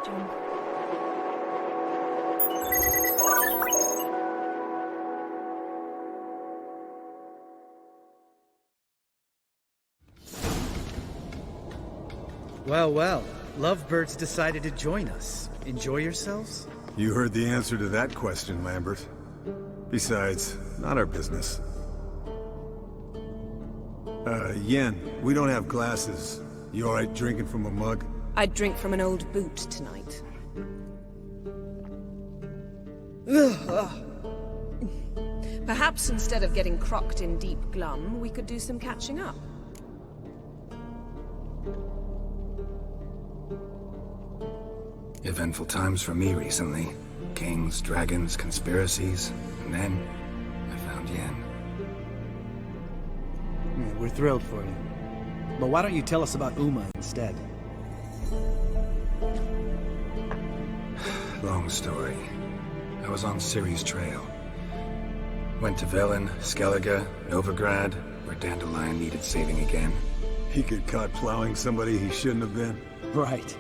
question. Well, well. Lovebirds decided to join us. Enjoy yourselves? You heard the answer to that question, Lambert. Besides, not our business. Yen, we don't have glasses. You alright drinking from a mug? I'd drink from an old boot tonight. Perhaps instead of getting crocked in deep glum, we could do some catching up. Eventful times for me recently. Kings, dragons, conspiracies, and then I found Yen. We're thrilled for you. But why don't you tell us about Uma instead? Long story. I was on Ciri's trail. Went to Velen, Skellige, Novigrad, where Dandelion needed saving again. He get caught plowing somebody he shouldn't have been. Right.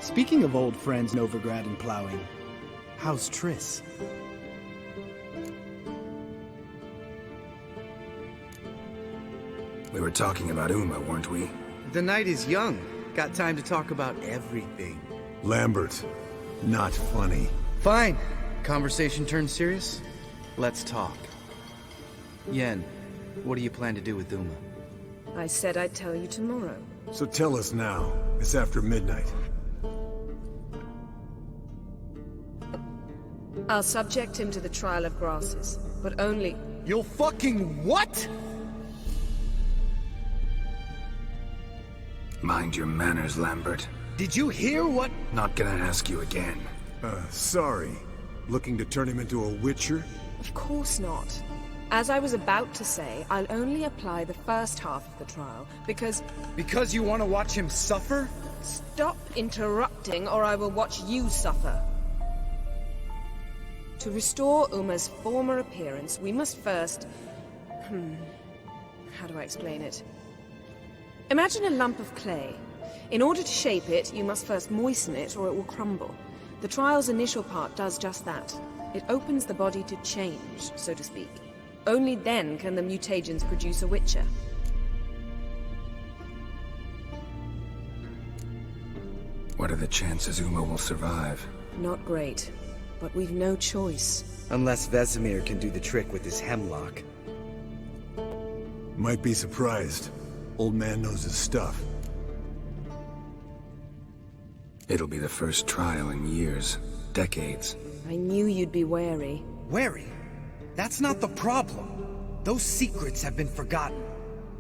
Speaking of old friends Novigrad and plowing, how's Triss? We were talking about Uma, weren't we? The night is young. Got time to talk about everything. Lambert, not funny. Fine. Conversation turned serious? Let's talk. Yen, what do you plan to do with Uma? I said I'd tell you tomorrow. So tell us now. It's after midnight. I'll subject him to the trial of grasses, but only... You'll fucking what? Mind your manners, Lambert. Did you hear what? Not gonna ask you again. Sorry. Looking to turn him into a witcher? Of course not. As I was about to say, I'll only apply the first half of the trial, because... Because you want to watch him suffer? Stop interrupting, or I will watch you suffer. To restore Uma's former appearance, we must first... How do I explain it? Imagine a lump of clay. In order to shape it, you must first moisten it, or it will crumble. The trial's initial part does just that. It opens the body to change, so to speak. Only then can the mutagens produce a witcher. What are the chances Uma will survive? Not great. But we've no choice. Unless Vesemir can do the trick with his hemlock. Might be surprised. Old man knows his stuff. It'll be the first trial in years. Decades. I knew you'd be wary. Wary? That's not the problem. Those secrets have been forgotten.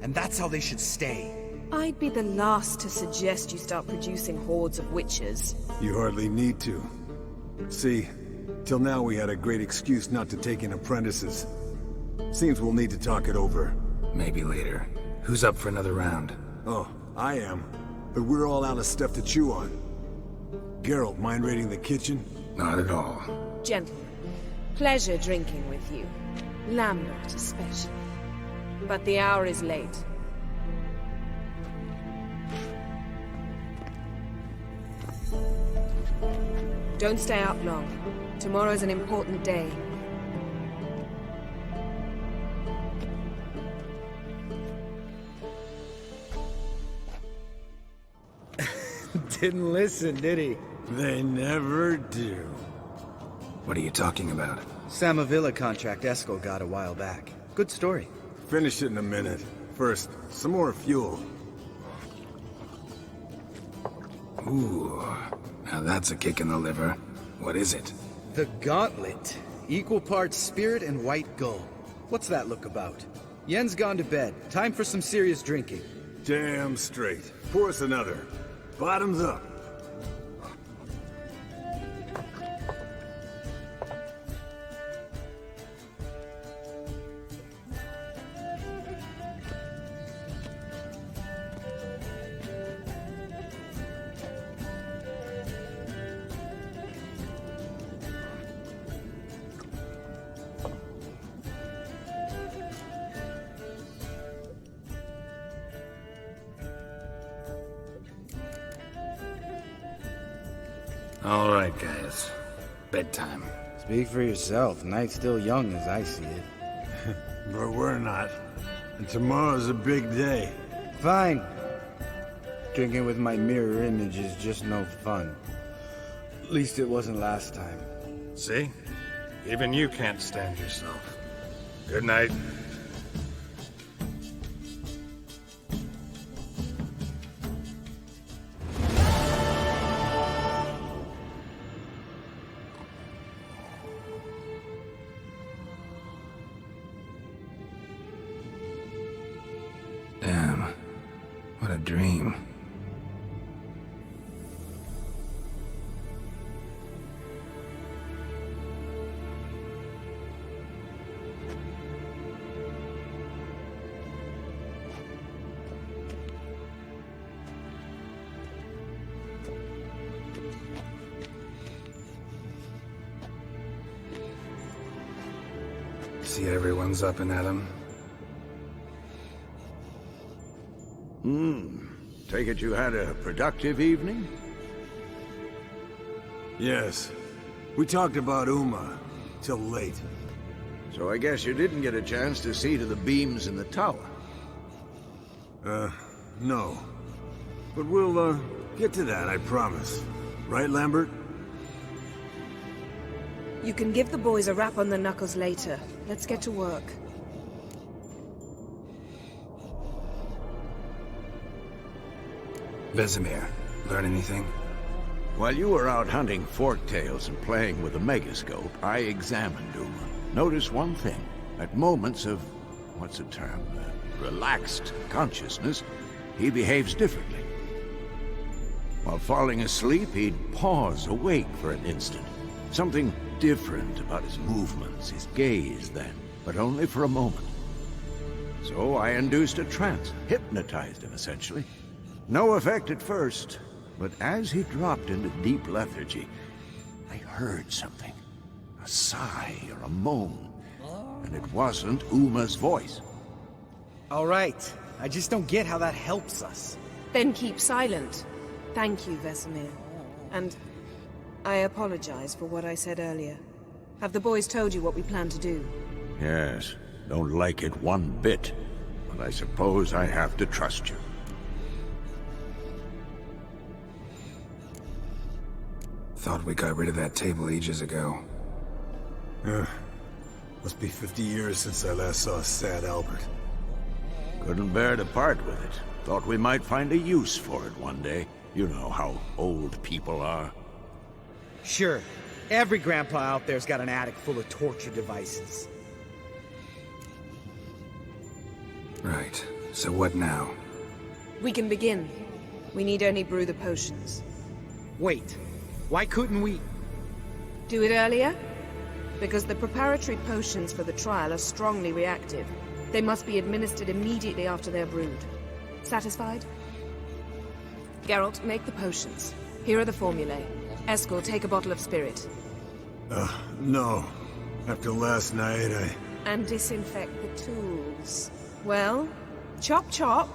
And that's how they should stay. I'd be the last to suggest you start producing hordes of witches. You hardly need to. See, till now we had a great excuse not to take in apprentices. Seems we'll need to talk it over. Maybe later. Who's up for another round? Oh, I am. But we're all out of stuff to chew on. Geralt, mind raiding the kitchen? Not at all. Gentlemen, pleasure drinking with you. Lambert especially. But the hour is late. Don't stay up long. Tomorrow's an important day. Didn't listen, did he? They never do. What are you talking about? Samavilla contract Eskel got a while back. Good story. Finish it in a minute. First, some more fuel. Ooh, now that's a kick in the liver. What is it? The Gauntlet. Equal parts spirit and white gold. What's that look about? Yen's gone to bed. Time for some serious drinking. Damn straight. Pour us another. Bottoms up. All right, guys. Bedtime. Speak for yourself. Night's still young as I see it. But we're not. And tomorrow's a big day. Fine. Drinking with my mirror image is just no fun. At least it wasn't last time. See? Even you can't stand yourself. Good night. Damn. What a dream. See everyone's up and at 'em. Take it you had a productive evening? Yes. We talked about Uma till late. So I guess you didn't get a chance to see to the beams in the tower. No. But we'll, get to that, I promise. Right, Lambert? You can give the boys a rap on the knuckles later. Let's get to work. Vesemir, learn anything? While you were out hunting forktails and playing with a megascope, I examined Uma. Notice one thing. At moments of, what's the term, relaxed consciousness, he behaves differently. While falling asleep, he'd pause awake for an instant. Something different about his movements, his gaze then, but only for a moment. So I induced a trance, hypnotized him essentially. No effect at first, but as he dropped into deep lethargy, I heard something. A sigh or a moan, and it wasn't Uma's voice. All right. I just don't get how that helps us. Then keep silent. Thank you, Vesemir. And I apologize for what I said earlier. Have the boys told you what we plan to do? Yes, don't like it one bit, but I suppose I have to trust you. Thought we got rid of that table ages ago. Must be 50 years since I last saw sad Albert. Couldn't bear to part with it. Thought we might find a use for it one day. You know how old people are. Sure. Every grandpa out there's got an attic full of torture devices. Right. So what now? We can begin. We need only brew the potions. Wait. Why couldn't we... Do it earlier? Because the preparatory potions for the trial are strongly reactive. They must be administered immediately after they're brewed. Satisfied? Geralt, make the potions. Here are the formulae. Eskel, take a bottle of spirit. No. After last night, And disinfect the tools. Well, chop chop.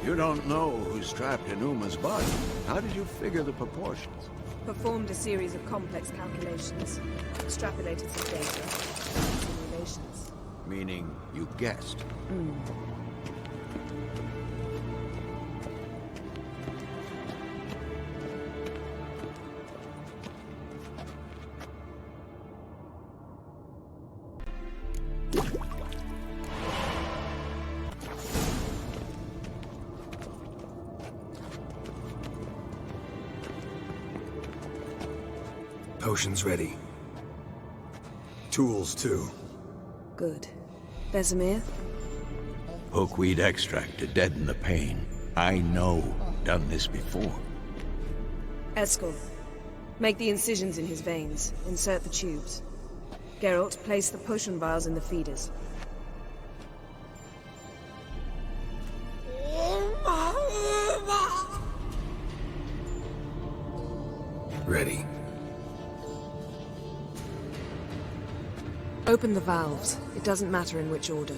You don't know who's trapped in Uma's body. How did you figure the proportions? Performed a series of complex calculations. Extrapolated some data. Simulations. Meaning, you guessed. Potions ready. tools too. Good. Vesemir? Hookweed extract to deaden the pain. I know. Done this before. Eskel, make the incisions in his veins. Insert the tubes. Geralt, place the potion vials in the feeders. Ready. Open the valves. It doesn't matter in which order.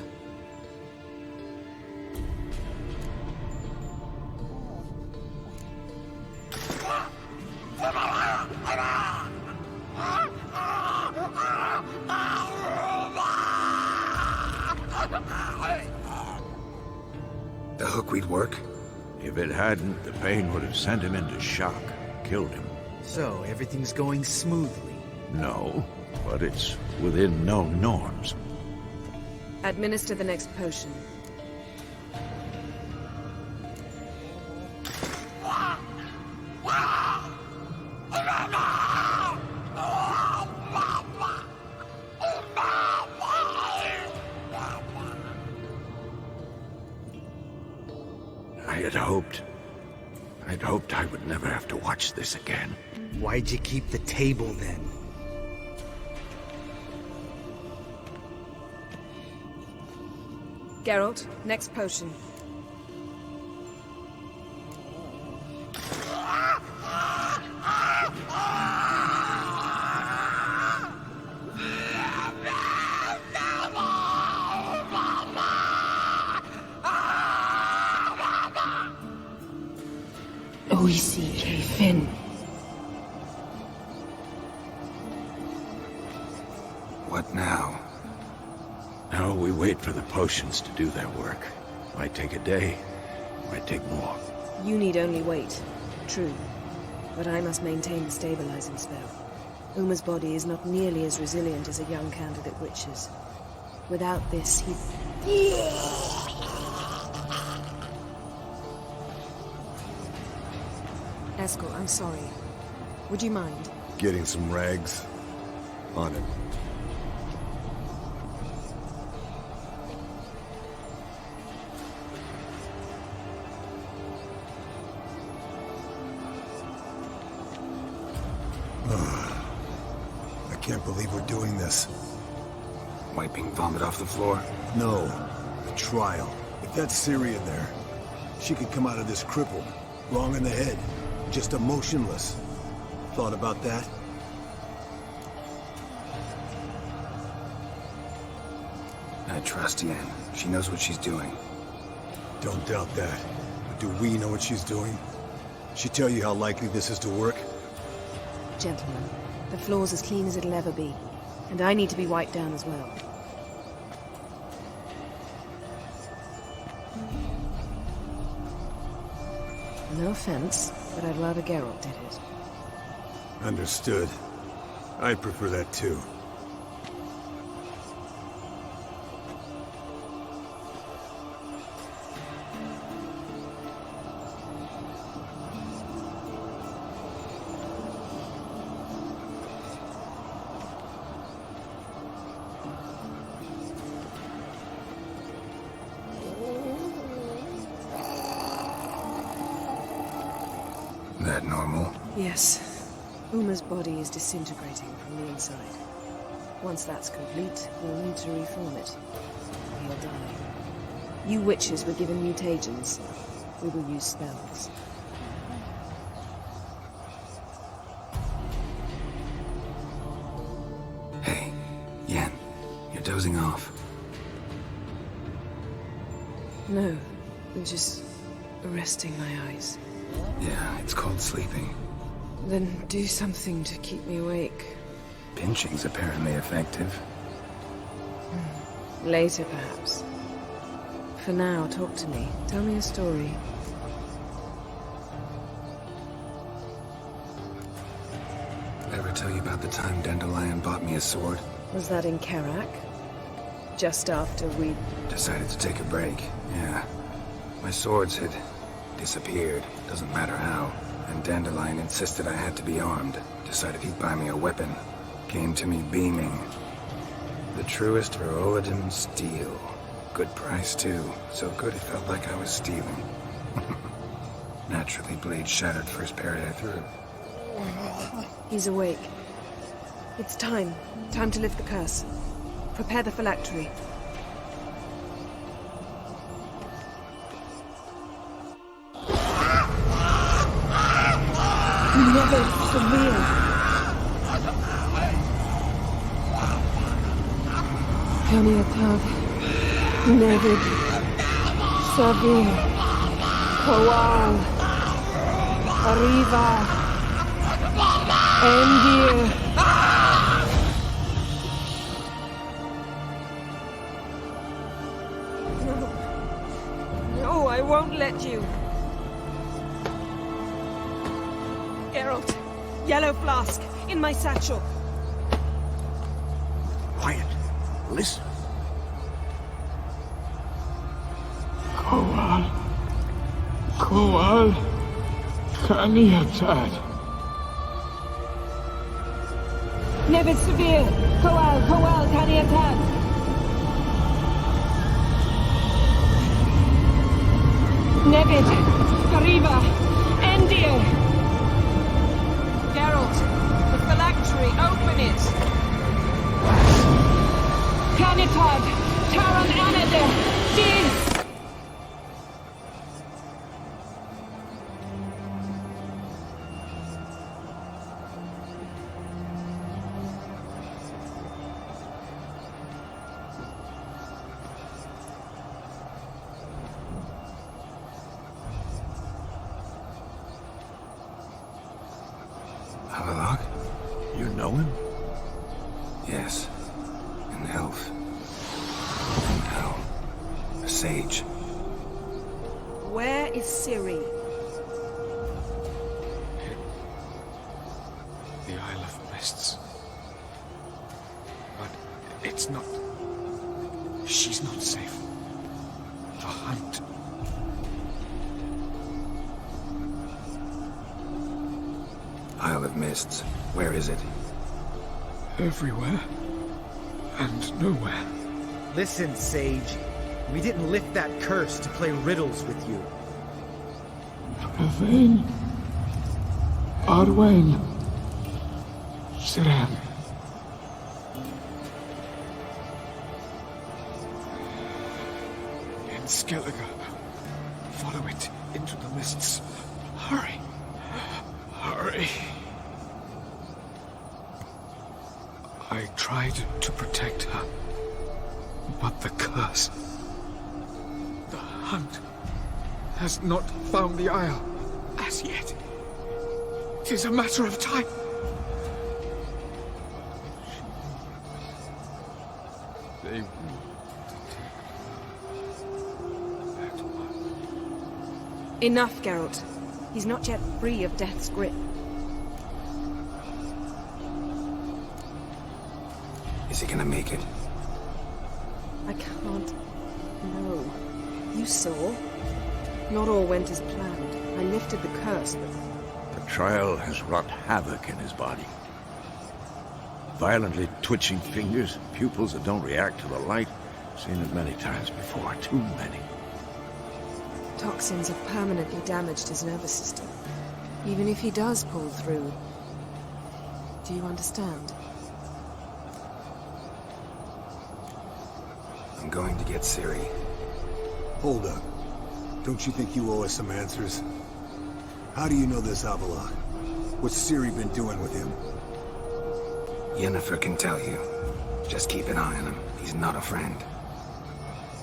hook we'd work? If it hadn't, the pain would have sent him into shock, killed him. So, everything's going smoothly. No, but it's within known norms. Administer the next potion. I'd hoped I would never have to watch this again. Why'd you keep the table then? Geralt, next potion. OECK Finn. What now? Now we wait for the potions to do their work. Might take a day, might take more. You need only wait. True. But I must maintain the stabilizing spell. Uma's body is not nearly as resilient as a young candidate witch's. Without this, he... Eskel, I'm sorry. Would you mind? Getting some rags? On it. I can't believe we're doing this. Wiping vomit off the floor? No, the trial. If that's Syria there, she could come out of this crippled, wrong in the head, just emotionless. Thought about that? I trust Yen. She knows what she's doing. Don't doubt that. But do we know what she's doing? She tell you how likely this is to work? Gentlemen, the floor's as clean as it'll ever be. And I need to be wiped down as well. No offense, but I'd rather Geralt did it. Understood. I'd prefer that too. That normal? Yes. Uma's body is disintegrating from the inside. Once that's complete, we'll need to reform it. He'll die. You witches were given mutagens. We will use spells. Hey, Yen, you're dozing off. No, I'm just resting my eyes. Yeah, it's called sleeping. Then do something to keep me awake. Pinching's apparently effective. Later, perhaps. For now, talk to me. Tell me a story. Ever tell you about the time Dandelion bought me a sword? Was that in Karak? Just after we... Decided to take a break, yeah. My swords had disappeared, doesn't matter how. And Dandelion insisted I had to be armed. Decided he'd buy me a weapon. Came to me beaming. The truest Verolidan steel. Good price, too. So good it felt like I was stealing. Naturally, blade shattered first parry I threw. He's awake. It's time. Time to lift the curse. Prepare the phylactery. Never surreal. Kamiatav, Nevid, Savin, Kowal, Arriva, Endir. No, I I won't let you. Geralt, yellow flask, in my satchel. Quiet. Listen. Kowal, Kaniatad. Nevid Severe, Kowal, Kaniatad. Nevid, Gariba, Endir. Geralt, the phylactery, open it. Kanitad, Taran Anadir, Diz. You know him? Yes. An elf. And now, a sage. Where is Ciri? The Isle of Mists. But it's not... She's not safe. The hunt. Isle of Mists. Where is it? Everywhere. And nowhere. Listen, Sage. We didn't lift that curse to play riddles with you. Yvain. Arwain. Siran. In Skellige. Follow it into the mists. Hurry. Hurry. I tried to protect her, but the curse, the hunt, has not found the Isle as yet. It is a matter of time. They will take her at once. Enough, Geralt. He's not yet free of death's grip. Is he gonna make it? I can't... No. You saw. Not all went as planned. I lifted the curse, but... The trial has wrought havoc in his body. Violently twitching fingers, pupils that don't react to the light. Seen it many times before, too many. Toxins have permanently damaged his nervous system. Even if he does pull through. Do you understand? I'm going to get Ciri. Hold up. Don't you think you owe us some answers? How do you know this Avallac'h? What's Ciri been doing with him? Yennefer can tell you. Just keep an eye on him. He's not a friend.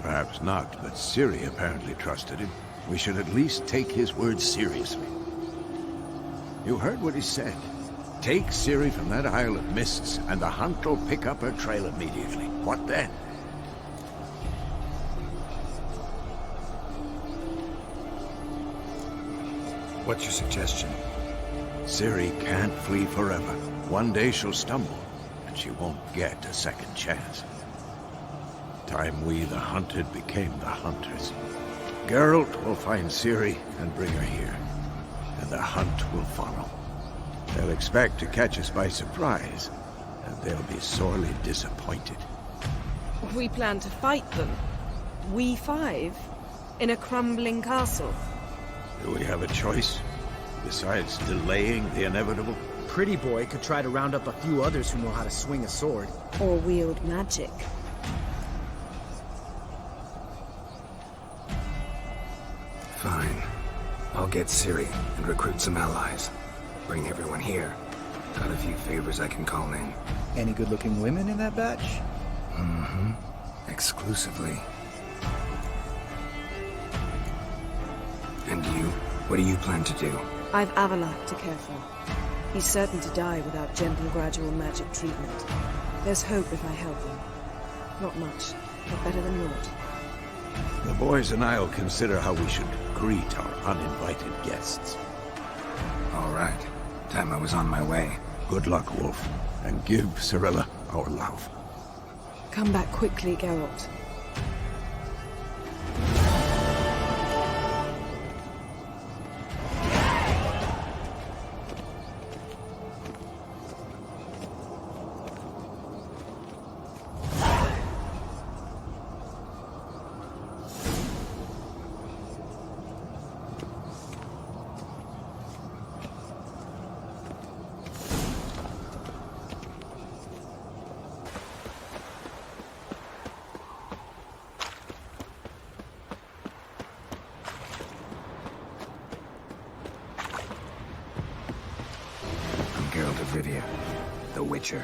Perhaps not, but Ciri apparently trusted him. We should at least take his words seriously. You heard what he said. Take Ciri from that Isle of Mists, and the hunt will pick up her trail immediately. What then? What's your suggestion? Ciri can't flee forever. One day she'll stumble, and she won't get a second chance. Time we, the hunted, became the hunters. Geralt will find Ciri and bring her here, and the hunt will follow. They'll expect to catch us by surprise, and they'll be sorely disappointed. We plan to fight them. We five? In a crumbling castle? Do we have a choice, besides delaying the inevitable? Pretty Boy could try to round up a few others who know how to swing a sword. Or wield magic. Fine. I'll get Ciri and recruit some allies. Bring everyone here. Got a few favors I can call in. Any good-looking women in that batch? Mm-hmm. Exclusively. And you? What do you plan to do? I've Avallac'h to care for. He's certain to die without gentle, gradual magic treatment. There's hope if I help him. Not much, but better than naught. The boys and I'll consider how we should greet our uninvited guests. All right. Time I was on my way. Good luck, Wolf, and give Cirilla our love. Come back quickly, Geralt. Geralt of Rivia, the Witcher.